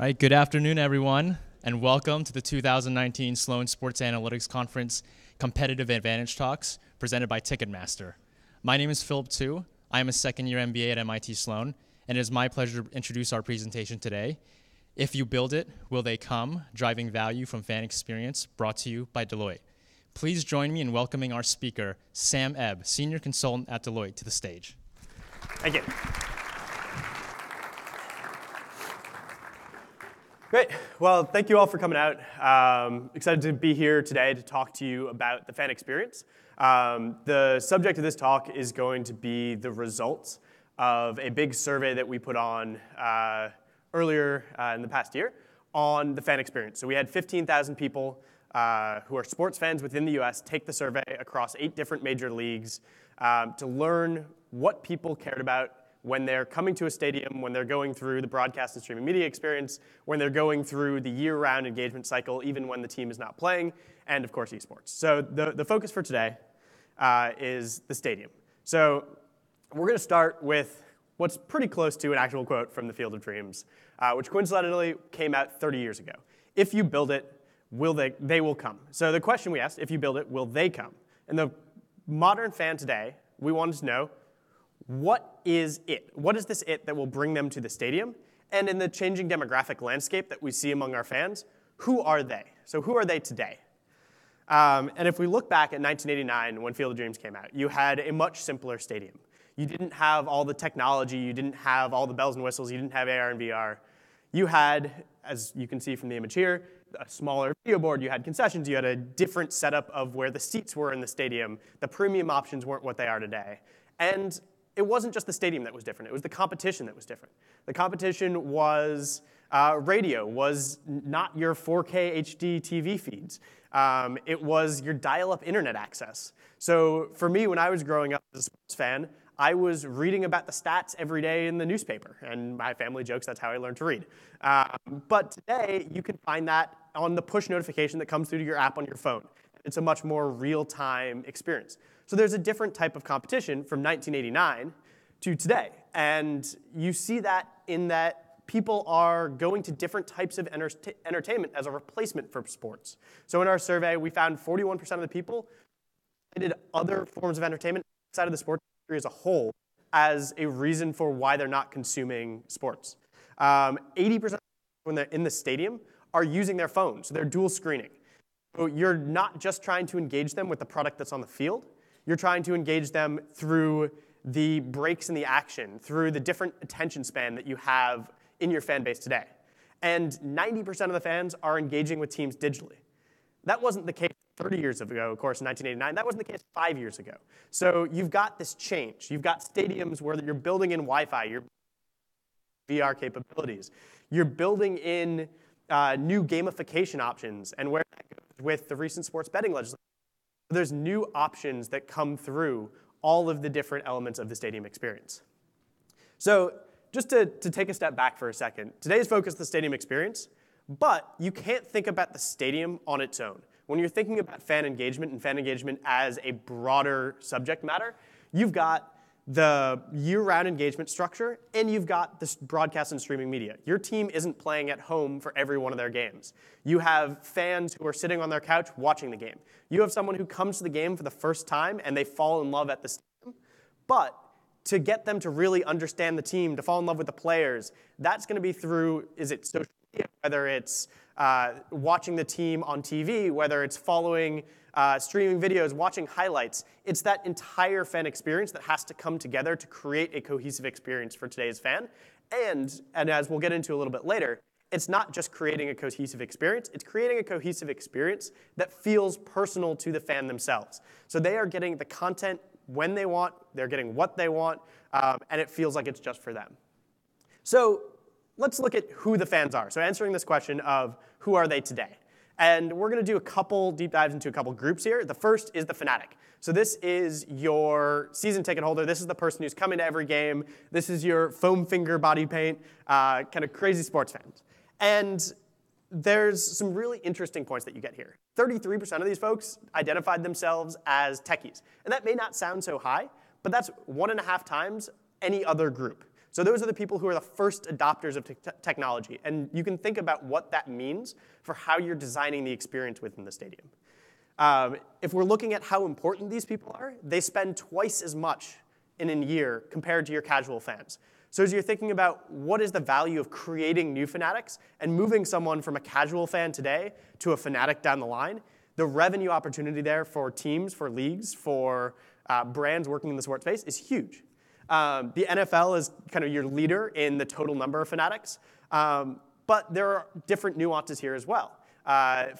All right, good afternoon, everyone, and welcome to the 2019 Sloan Sports Analytics Conference Competitive Advantage Talks presented by Ticketmaster. My name is Philip Tu. I am a second-year MBA at MIT Sloan, and it is my pleasure to introduce our presentation today. If you build it, will they come? Driving value from fan experience, brought to you by Deloitte. Please join me in welcoming our speaker, Sam Ebb, Senior Consultant at Deloitte, to the stage. Thank you. Great. Well, thank you all for coming out. Excited to be here today to talk to you about the fan experience. The subject of this talk is going to be the results of a big survey that we put on earlier in the past year on the fan experience. So we had 15,000 people who are sports fans within the US take the survey across 8 different major leagues to learn what people cared about when they're coming to a stadium, when they're going through the broadcast and streaming media experience, when they're going through the year-round engagement cycle, even when the team is not playing, and of course esports. So the focus for today is the stadium. So we're going to start with what's pretty close to an actual quote from the Field of Dreams, which coincidentally came out 30 years ago. If you build it, they will come. So the question we asked, if you build it, will they come? And the modern fan today, we wanted to know, what is it? What is this it that will bring them to the stadium? And in the changing demographic landscape that we see among our fans, who are they? So who are they today? And if we look back at 1989 when Field of Dreams came out, you had a much simpler stadium. You didn't have all the technology. You didn't have all the bells and whistles. You didn't have AR and VR. You had, as you can see from the image here, a smaller video board. You had concessions. You had a different setup of where the seats were in the stadium. The premium options weren't what they are today. And it wasn't just the stadium that was different. It was the competition that was different. The competition was radio, was not your 4K HD TV feeds. It was your dial-up internet access. So for me, when I was growing up as a sports fan, I was reading about the stats every day in the newspaper. And my family jokes that's how I learned to read. But today, you can find that on the push notification that comes through to your app on your phone. It's a much more real-time experience. So there's a different type of competition from 1989 to today. And you see that in that people are going to different types of entertainment as a replacement for sports. So in our survey, we found 41% of the people cited other forms of entertainment outside of the sports industry as a whole as a reason for why they're not consuming sports. 80% when they're in the stadium are using their phones, so they're dual screening. So you're not just trying to engage them with the product that's on the field. You're trying to engage them through the breaks in the action, through the different attention span that you have in your fan base today. And 90% of the fans are engaging with teams digitally. That wasn't the case 30 years ago, of course, in 1989. That wasn't the case 5 years ago. So you've got this change. You've got stadiums where you're building in Wi-Fi, you're VR capabilities. You're building in new gamification options, and where that goes with the recent sports betting legislation. There's new options that come through all of the different elements of the stadium experience. So just to take a step back for a second, today's focus is the stadium experience, but you can't think about the stadium on its own. When you're thinking about fan engagement and fan engagement as a broader subject matter, you've got the year-round engagement structure, and you've got this broadcast and streaming media. Your team isn't playing at home for every one of their games. You have fans who are sitting on their couch watching the game. You have someone who comes to the game for the first time, and they fall in love at the stadium. But to get them to really understand the team, to fall in love with the players, that's going to be through, is it social media, whether it's watching the team on TV, whether it's following streaming videos, watching highlights. It's that entire fan experience that has to come together to create a cohesive experience for today's fan. And as we'll get into a little bit later, it's not just creating a cohesive experience, it's creating a cohesive experience that feels personal to the fan themselves. So they are getting the content when they want, they're getting what they want, and it feels like it's just for them. So let's look at who the fans are. So answering this question of who are they today? And we're going to do a couple deep dives into a couple groups here. The first is the fanatic. So this is your season ticket holder. This is the person who's coming to every game. This is your foam finger body paint, kind of crazy sports fans. And there's some really interesting points that you get here. 33% of these folks identified themselves as techies. And that may not sound so high, but that's 1.5 times any other group. So those are the people who are the first adopters of technology. And you can think about what that means for how you're designing the experience within the stadium. If we're looking at how important these people are, they spend twice as much in a year compared to your casual fans. So as you're thinking about what is the value of creating new fanatics and moving someone from a casual fan today to a fanatic down the line, the revenue opportunity there for teams, for leagues, for brands working in the sports space is huge. The NFL is kind of your leader in the total number of fanatics, but there are different nuances here as well.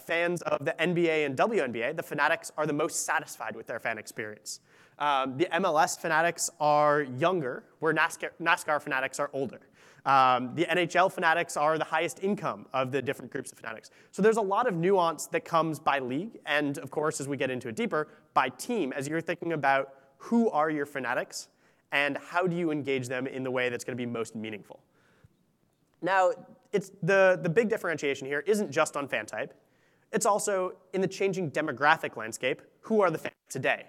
Fans of the NBA and WNBA, the fanatics are the most satisfied with their fan experience. The MLS fanatics are younger, where NASCAR fanatics are older. The NHL fanatics are the highest income of the different groups of fanatics. So there's a lot of nuance that comes by league, and of course, as we get into it deeper, by team, as you're thinking about who are your fanatics and how do you engage them in the way that's going to be most meaningful. Now, it's the big differentiation here isn't just on fan type. It's also in the changing demographic landscape, who are the fans today?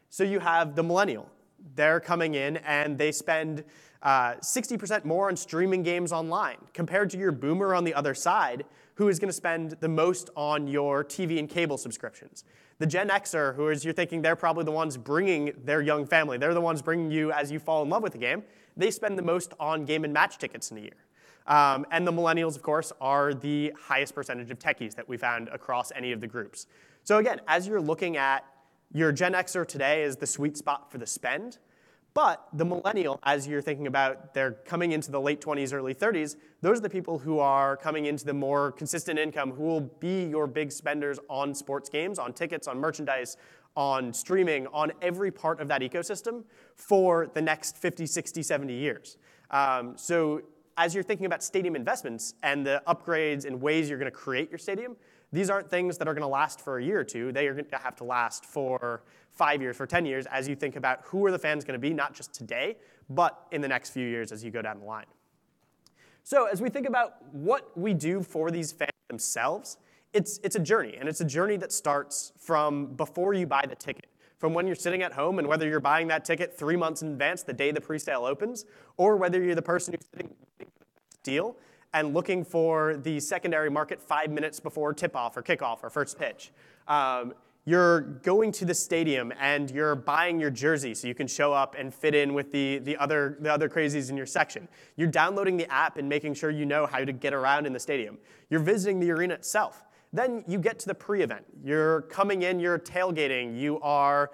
So you have the millennial. They're coming in and they spend 60% more on streaming games online compared to your boomer on the other side, who is going to spend the most on your TV and cable subscriptions. The Gen Xer, who is, you're thinking they're probably the ones bringing their young family. They're the ones bringing you as you fall in love with the game. They spend the most on game and match tickets in a year. And the millennials, of course, are the highest percentage of techies that we found across any of the groups. So again, as you're looking at your Gen Xer today is the sweet spot for the spend, but the millennial, as you're thinking about they're coming into the late 20s, early 30s, those are the people who are coming into the more consistent income, who will be your big spenders on sports games, on tickets, on merchandise, on streaming, on every part of that ecosystem for the next 50, 60, 70 years. So as you're thinking about stadium investments and the upgrades and ways you're going to create your stadium, these aren't things that are going to last for a year or two. They are going to have to last for 5 years, for 10 years, as you think about who are the fans going to be, not just today, but in the next few years as you go down the line. So as we think about what we do for these fans themselves, it's a journey, and it's a journey that starts from before you buy the ticket, from when you're sitting at home and whether you're buying that ticket 3 months in advance, the day the presale opens, or whether you're the person who's sitting for the deal and looking for the secondary market 5 minutes before tip-off or kickoff or first pitch. You're going to the stadium and you're buying your jersey so you can show up and fit in with the other crazies in your section. You're downloading the app and making sure you know how to get around in the stadium. You're visiting the arena itself. Then you get to the pre-event. You're coming in, you're tailgating, you are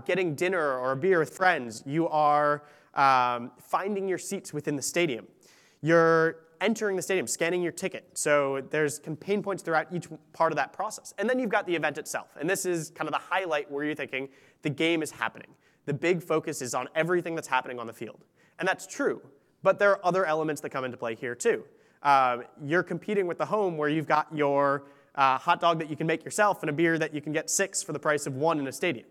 getting dinner or a beer with friends, you are finding your seats within the stadium. You're entering the stadium, scanning your ticket. So there's pain points throughout each part of that process. And then you've got the event itself. And this is kind of the highlight where you're thinking the game is happening. The big focus is on everything that's happening on the field. And that's true. But there are other elements that come into play here too. You're competing with the home where you've got your hot dog that you can make yourself and a beer that you can get 6 for the price of 1 in a stadium.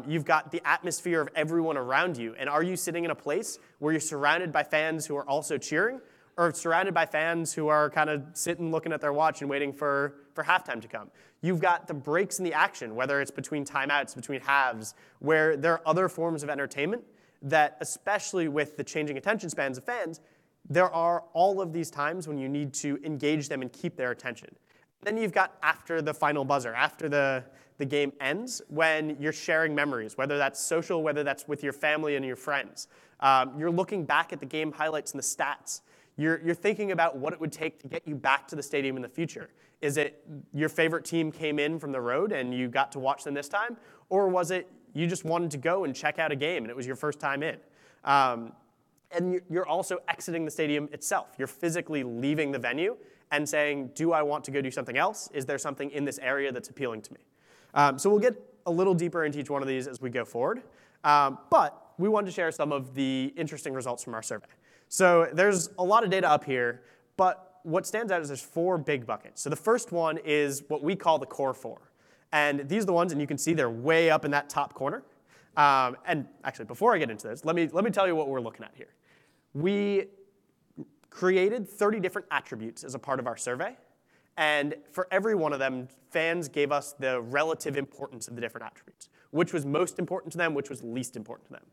You've got the atmosphere of everyone around you. And are you sitting in a place where you're surrounded by fans who are also cheering, or surrounded by fans who are kind of sitting looking at their watch and waiting for halftime to come? You've got the breaks in the action, whether it's between timeouts, between halves, where there are other forms of entertainment that, especially with the changing attention spans of fans, there are all of these times when you need to engage them and keep their attention. Then you've got after the final buzzer, after the game ends, when you're sharing memories, whether that's social, whether that's with your family and your friends. You're looking back at the game highlights and the stats. You're thinking about what it would take to get you back to the stadium in the future. Is it your favorite team came in from the road and you got to watch them this time? Or was it you just wanted to go and check out a game and it was your first time in? And you're also exiting the stadium itself. You're physically leaving the venue and saying, do I want to go do something else? Is there something in this area that's appealing to me? So we'll get a little deeper into each one of these as we go forward. But we wanted to share some of the interesting results from our survey. So there's a lot of data up here, but what stands out is there's 4 big buckets. So the first one is what we call the core 4. And these are the ones, and you can see they're way up in that top corner. And actually, before I get into this, let me tell you what we're looking at here. We created 30 different attributes as a part of our survey. And for every one of them, fans gave us the relative importance of the different attributes, which was most important to them, which was least important to them.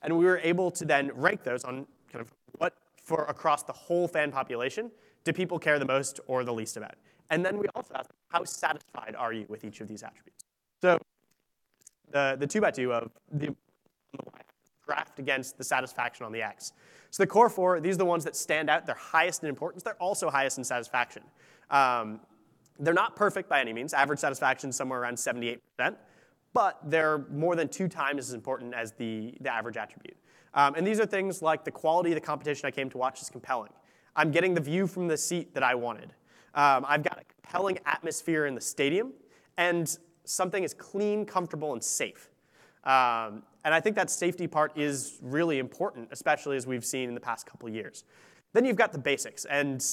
And we were able to then rank those on kind of what for across the whole fan population do people care the most or the least about? And then we also ask, how satisfied are you with each of these attributes? So the 2x2 of the y graphed against the satisfaction on the x. So the core four, these are the ones that stand out. They're highest in importance. They're also highest in satisfaction. They're not perfect by any means. Average satisfaction is somewhere around 78%, but they're more than 2 times as important as the average attribute. And these are things like the quality of the competition I came to watch is compelling. I'm getting the view from the seat that I wanted. I've got a compelling atmosphere in the stadium, and something is clean, comfortable, and safe. And I think that safety part is really important, especially as we've seen in the past couple of years. Then you've got the basics, and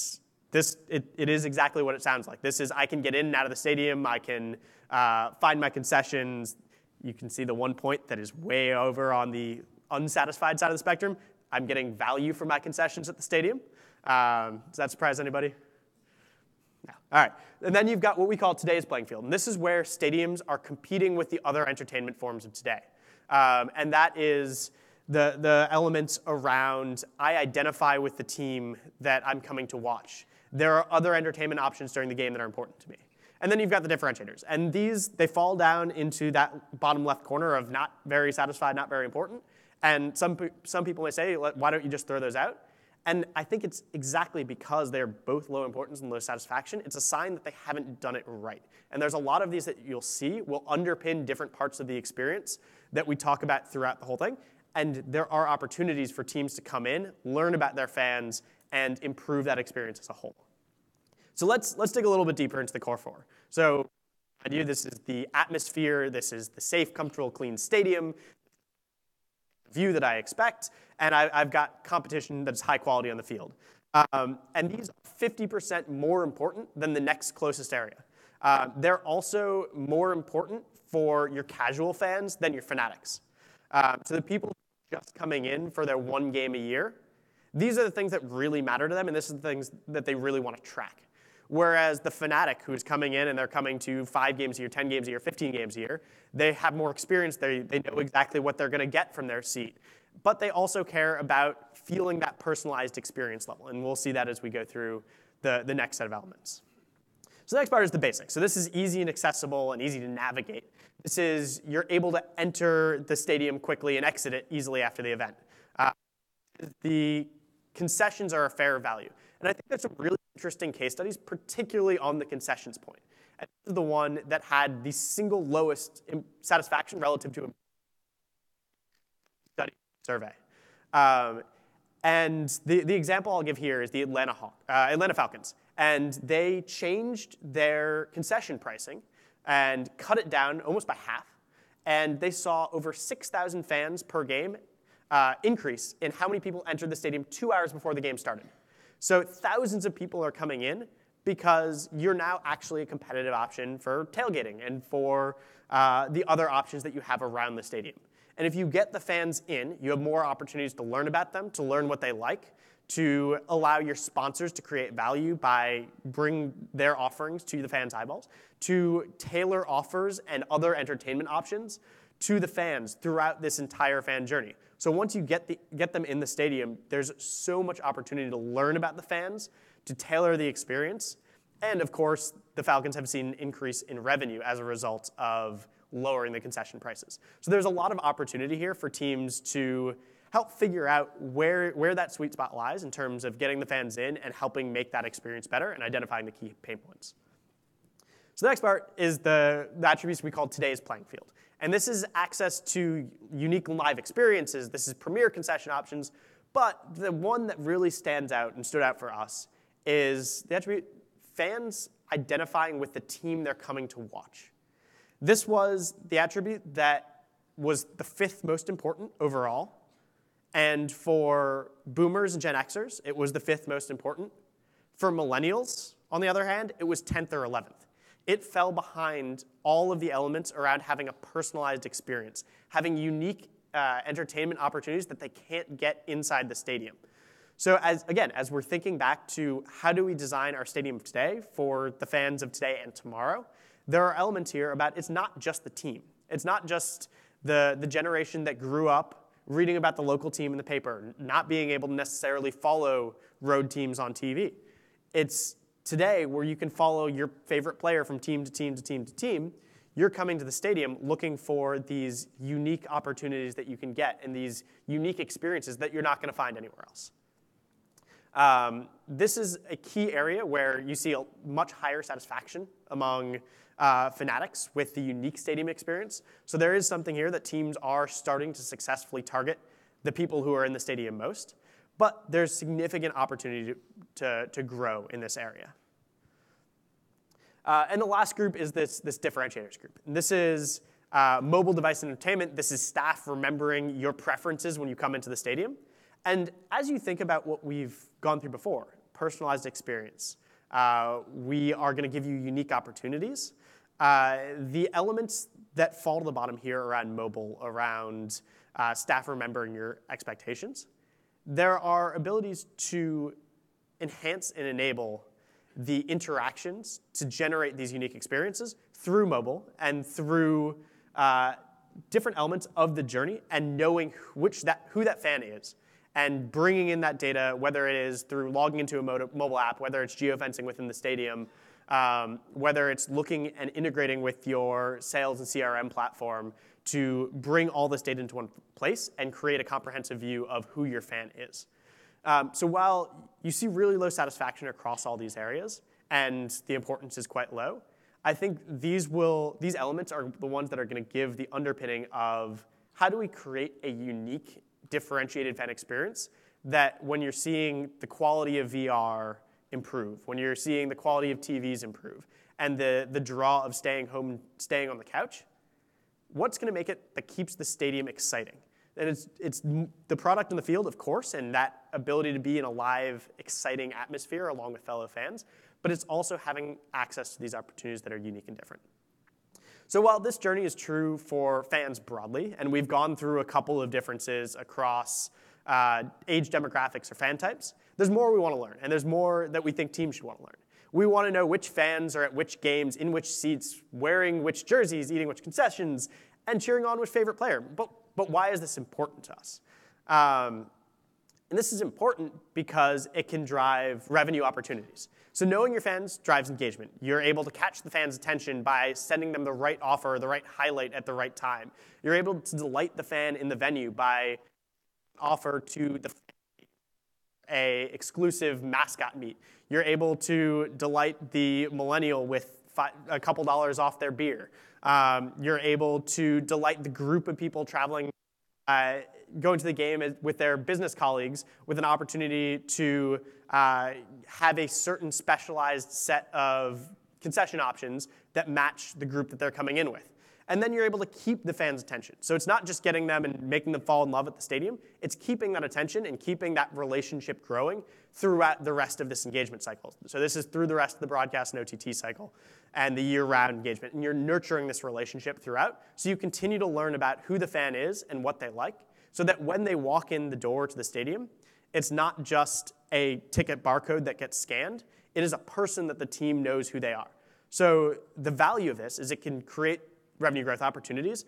it is exactly what it sounds like. This is, I can get in and out of the stadium, I can find my concessions. You can see the one point that is way over on the unsatisfied side of the spectrum. I'm getting value for my concessions at the stadium. Does that surprise anybody? No. All right. And then you've got what we call today's playing field. And this is where stadiums are competing with the other entertainment forms of today. And that is the elements around, I identify with the team that I'm coming to watch. There are other entertainment options during the game that are important to me. And then you've got the differentiators. And these, they fall down into that bottom left corner of not very satisfied, not very important. And some people may say, why don't you just throw those out? And I think it's exactly because they're both low importance and low satisfaction, it's a sign that they haven't done it right. And there's a lot of these that you'll see will underpin different parts of the experience that we talk about throughout the whole thing. And there are opportunities for teams to come in, learn about their fans, and improve that experience as a whole. So let's dig a little bit deeper into the core four. So this is the atmosphere, this is the safe, comfortable, clean stadium, view that I expect, and I've got competition that's high quality on the field. And these are 50% more important than the next closest area. They're also more important for your casual fans than your fanatics. So the people just coming in for their one game a year, these are the things that really matter to them, and this is the things that they really want to track. Whereas the fanatic who's coming in and they're coming to 5 games a year, 10 games a year, 15 games a year, they have more experience. They know exactly what they're going to get from their seat. But they also care about feeling that personalized experience level. And we'll see that as we go through the next set of elements. So the next part is the basics. So this is easy and accessible and easy to navigate. This is you're able to enter the stadium quickly and exit it easily after the event. The concessions are a fair value. And I think there's some really interesting case studies, particularly on the concessions point. And this is the one that had the single lowest satisfaction relative to a study survey. And the example I'll give here is the Atlanta Falcons. And they changed their concession pricing and cut it down almost by half. And they saw over 6,000 fans per game increase in how many people entered the stadium 2 hours before the game started. So thousands of people are coming in because you're now actually a competitive option for tailgating and for the other options that you have around the stadium. And if you get the fans in, you have more opportunities to learn about them, to learn what they like, to allow your sponsors to create value by bring their offerings to the fans' eyeballs, to tailor offers and other entertainment options to the fans throughout this entire fan journey. So once you get them in the stadium, there's so much opportunity to learn about the fans, to tailor the experience, and of course, the Falcons have seen an increase in revenue as a result of lowering the concession prices. So there's a lot of opportunity here for teams to help figure out where that sweet spot lies in terms of getting the fans in and helping make that experience better and identifying the key pain points. So the next part is the attributes we call today's playing field. And this is access to unique live experiences. This is premier concession options. But the one that really stands out and stood out for us is the attribute fans identifying with the team they're coming to watch. This was the attribute that was the 5th most important overall. And for boomers and Gen Xers, it was the 5th most important. For millennials, on the other hand, it was 10th or 11th. It fell behind all of the elements around having a personalized experience, having unique entertainment opportunities that they can't get inside the stadium. So as we're thinking back to how do we design our stadium today for the fans of today and tomorrow, there are elements here about it's not just the team. It's not just the generation that grew up reading about the local team in the paper, not being able to necessarily follow road teams on TV. It's today where you can follow your favorite player from team to team to team to team. You're coming to the stadium looking for these unique opportunities that you can get and these unique experiences that you're not going to find anywhere else. This is a key area where you see a much higher satisfaction among fanatics with the unique stadium experience. So there is something here that teams are starting to successfully target the people who are in the stadium most, but there's significant opportunity to grow in this area. And the last group is this differentiators group. And this is mobile device entertainment. This is staff remembering your preferences when you come into the stadium. And as you think about what we've gone through before, personalized experience, we are going to give you unique opportunities. The elements that fall to the bottom here around mobile, around staff remembering your expectations, there are abilities to enhance and enable the interactions to generate these unique experiences through mobile and through different elements of the journey and knowing who that fan is and bringing in that data, whether it is through logging into a mobile app, whether it's geofencing within the stadium, whether it's looking and integrating with your sales and CRM platform to bring all this data into one place and create a comprehensive view of who your fan is. So while you see really low satisfaction across all these areas and the importance is quite low, I think these elements are the ones that are going to give the underpinning of how do we create a unique, differentiated fan experience that when you're seeing the quality of VR improve, when you're seeing the quality of TVs improve, and the draw of staying home, staying on the couch, what's going to make it that keeps the stadium exciting? And it's the product in the field, of course, and that ability to be in a live, exciting atmosphere along with fellow fans, but it's also having access to these opportunities that are unique and different. So while this journey is true for fans broadly, and we've gone through a couple of differences across age demographics or fan types, there's more we want to learn, and there's more that we think teams should want to learn. We want to know which fans are at which games, in which seats, wearing which jerseys, eating which concessions, and cheering on which favorite player. But why is this important to us? And this is important because it can drive revenue opportunities. So knowing your fans drives engagement. You're able to catch the fans' attention by sending them the right offer, the right highlight at the right time. You're able to delight the fan in the venue by offer to the a exclusive mascot meet. You're able to delight the millennial with a couple dollars off their beer. You're able to delight the group of people traveling, going to the game with their business colleagues with an opportunity to have a certain specialized set of concession options that match the group that they're coming in with. And then you're able to keep the fans' attention. So it's not just getting them and making them fall in love at the stadium. It's keeping that attention and keeping that relationship growing throughout the rest of this engagement cycle. So this is through the rest of the broadcast and OTT cycle and the year-round engagement. And you're nurturing this relationship throughout so you continue to learn about who the fan is and what they like so that when they walk in the door to the stadium, it's not just a ticket barcode that gets scanned. It is a person that the team knows who they are. So the value of this is it can create revenue growth opportunities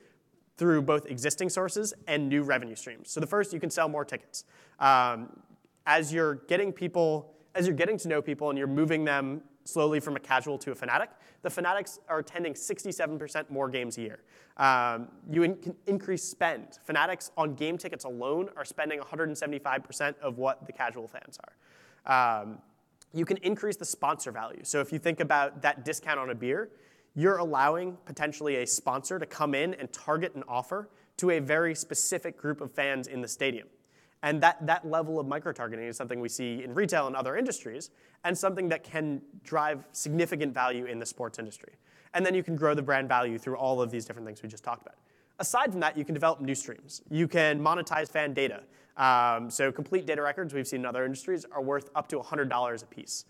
through both existing sources and new revenue streams. So the first, you can sell more tickets. As you're getting to know people and you're moving them slowly from a casual to a fanatic, the fanatics are attending 67% more games a year. You can increase spend. Fanatics on game tickets alone are spending 175% of what the casual fans are. You can increase the sponsor value. So if you think about that discount on a beer, you're allowing potentially a sponsor to come in and target an offer to a very specific group of fans in the stadium. And that level of micro-targeting is something we see in retail and other industries, and something that can drive significant value in the sports industry. And then you can grow the brand value through all of these different things we just talked about. Aside from that, you can develop new streams. You can monetize fan data. So complete data records we've seen in other industries are worth up to $100 a piece.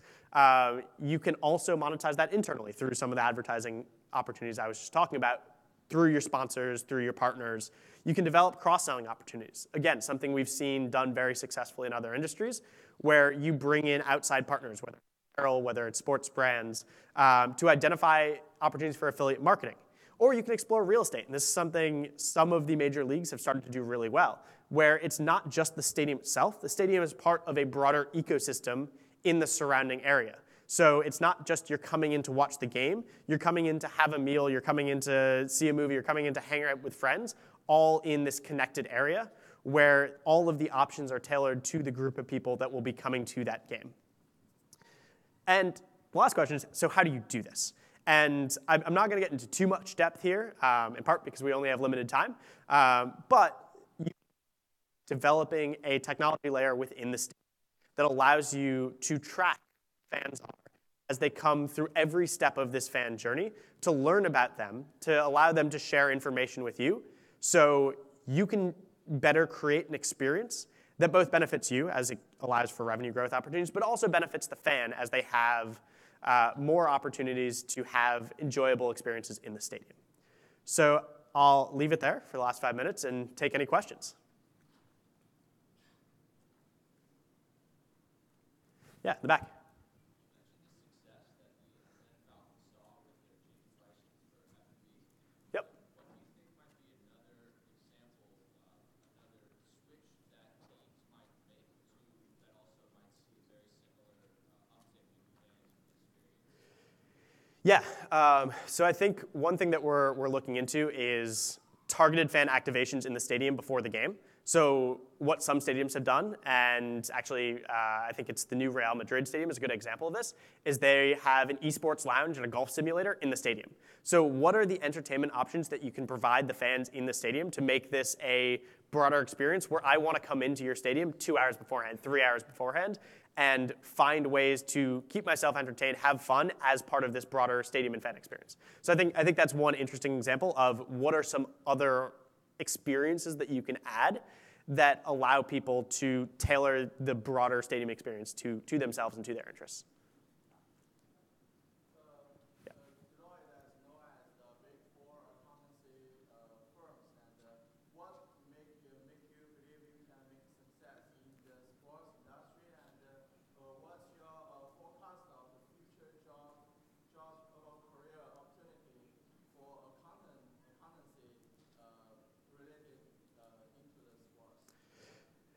You can also monetize that internally through some of the advertising opportunities I was just talking about, through your sponsors, through your partners. You can develop cross-selling opportunities. Again, something we've seen done very successfully in other industries, where you bring in outside partners, whether it's apparel, whether it's sports brands, to identify opportunities for affiliate marketing. Or you can explore real estate. And this is something some of the major leagues have started to do really well, where it's not just the stadium itself. The stadium is part of a broader ecosystem in the surrounding area. So it's not just you're coming in to watch the game, you're coming in to have a meal, you're coming in to see a movie, you're coming in to hang out with friends, all in this connected area where all of the options are tailored to the group of people that will be coming to that game. And the last question is, so how do you do this? And I'm not going to get into too much depth here, in part because we only have limited time, but developing a technology layer within the stadium that allows you to track fans are as they come through every step of this fan journey, to learn about them, to allow them to share information with you, so you can better create an experience that both benefits you, as it allows for revenue growth opportunities, but also benefits the fan as they have more opportunities to have enjoyable experiences in the stadium. So I'll leave it there for the last 5 minutes and take any questions. Yeah, in the back. Yep. Yeah, so I think one thing that we're looking into is targeted fan activations in the stadium before the game. So what some stadiums have done, and actually I think it's the new Real Madrid stadium is a good example of this, is they have an esports lounge and a golf simulator in the stadium. So what are the entertainment options that you can provide the fans in the stadium to make this a broader experience where I want to come into your stadium 2 hours beforehand, 3 hours beforehand, and find ways to keep myself entertained, have fun as part of this broader stadium and fan experience. So I think that's one interesting example of what are some other experiences that you can add that allow people to tailor the broader stadium experience to themselves and to their interests.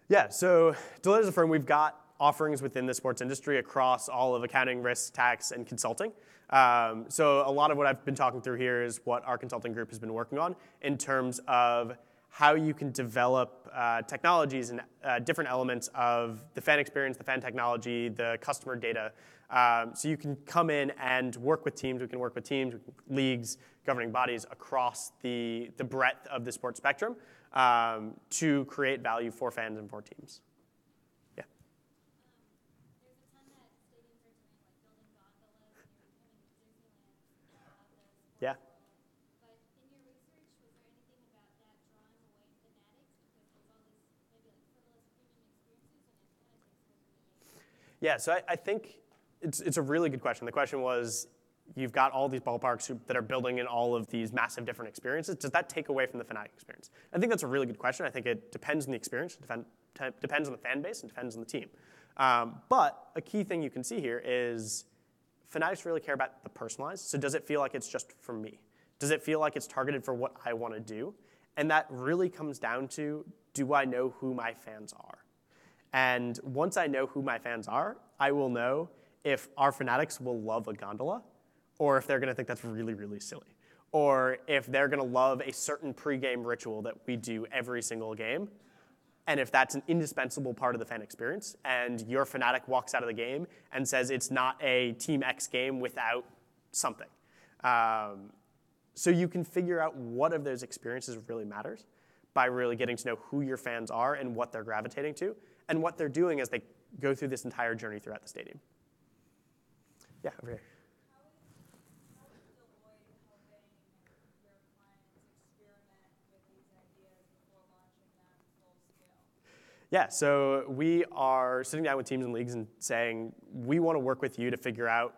Yeah, so Deloitte as a firm, we've got offerings within the sports industry across all of accounting, risk, tax, and consulting. So a lot of what I've been talking through here is what our consulting group has been working on in terms of how you can develop technologies and different elements of the fan experience, the fan technology, the customer data. So you can come in and work with teams. We can work with teams, leagues, governing bodies across the breadth of the sports spectrum to create value for fans and for teams. Yeah. There's a ton that stadiums are doing, like building gondolas, and you're becoming Disneyland of the sports Yeah. world. But in your research, was there anything about that drawing away fanatics? Because there's all these maybe like frivolous premium experiences, and it kind of takes away from the engagement. Yeah, so I think it's a really good question. The question was, you've got all these ballparks that are building in all of these massive different experiences. Does that take away from the fanatic experience? I think that's a really good question. I think it depends on the experience, depends on the fan base, and depends on the team. But a key thing you can see here is fanatics really care about the personalized. So does it feel like it's just for me? Does it feel like it's targeted for what I want to do? And that really comes down to, do I know who my fans are? And once I know who my fans are, I will know if our fanatics will love a gondola, or if they're going to think that's really, really silly, or if they're going to love a certain pregame ritual that we do every single game, and if that's an indispensable part of the fan experience, and your fanatic walks out of the game and says it's not a Team X game without something. So you can figure out what of those experiences really matters by really getting to know who your fans are and what they're gravitating to, and what they're doing as they go through this entire journey throughout the stadium. Yeah, over here. How is Deloitte helping your clients experiment with these ideas before launching them full scale? Yeah, so we are sitting down with teams and leagues and saying, we want to work with you to figure out,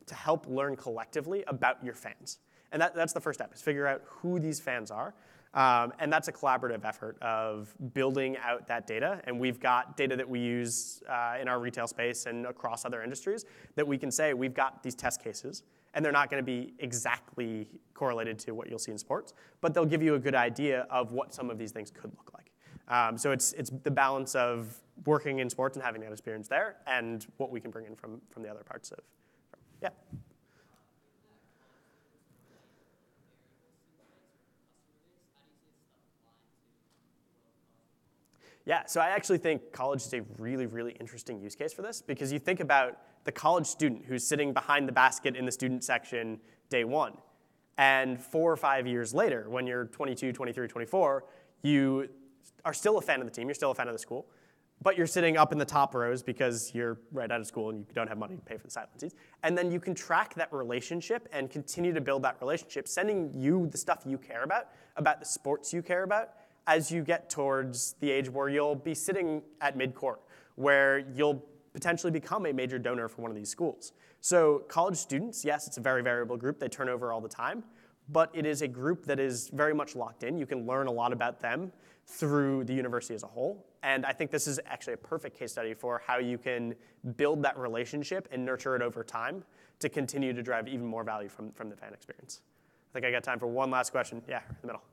to help learn collectively about your fans. And that's the first step, is figure out who these fans are. And that's a collaborative effort of building out that data. And we've got data that we use in our retail space and across other industries that we can say, we've got these test cases, and they're not going to be exactly correlated to what you'll see in sports, but they'll give you a good idea of what some of these things could look like. So it's the balance of working in sports and having that experience there, and what we can bring in from the other parts of. Yeah. Yeah, so I actually think college is a really, really interesting use case for this, because you think about the college student who's sitting behind the basket in the student section day one, and 4 or 5 years later, when you're 22, 23, 24, you are still a fan of the team, you're still a fan of the school, but you're sitting up in the top rows because you're right out of school and you don't have money to pay for the sideline seats. And then you can track that relationship and continue to build that relationship, sending you the stuff you care about the sports you care about, as you get towards the age where you'll be sitting at midcourt, where you'll potentially become a major donor for one of these schools. So college students, yes, it's a very variable group. They turn over all the time, but it is a group that is very much locked in. You can learn a lot about them through the university as a whole. And I think this is actually a perfect case study for how you can build that relationship and nurture it over time to continue to drive even more value from the fan experience. I think I got time for one last question. Yeah, in the middle.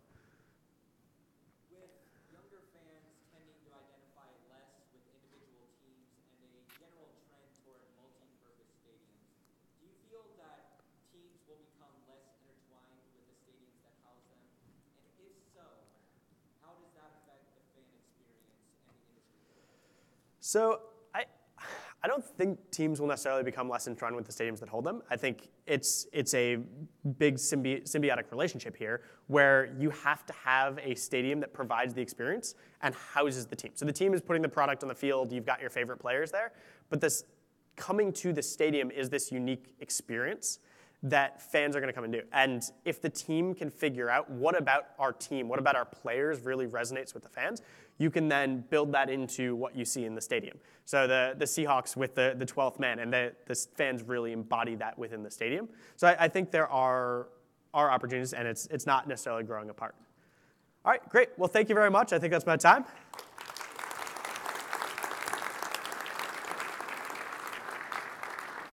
So I don't think teams will necessarily become less entwined with the stadiums that hold them. I think it's a big symbiotic relationship here, where you have to have a stadium that provides the experience and houses the team. So the team is putting the product on the field, you've got your favorite players there, but this coming to the stadium is this unique experience that fans are going to come and do. And if the team can figure out what about our team, what about our players really resonates with the fans, you can then build that into what you see in the stadium. So the Seahawks with the 12th man, and the fans really embody that within the stadium. So I think there are opportunities, and it's not necessarily growing apart. All right, great. Well, thank you very much. I think that's my time.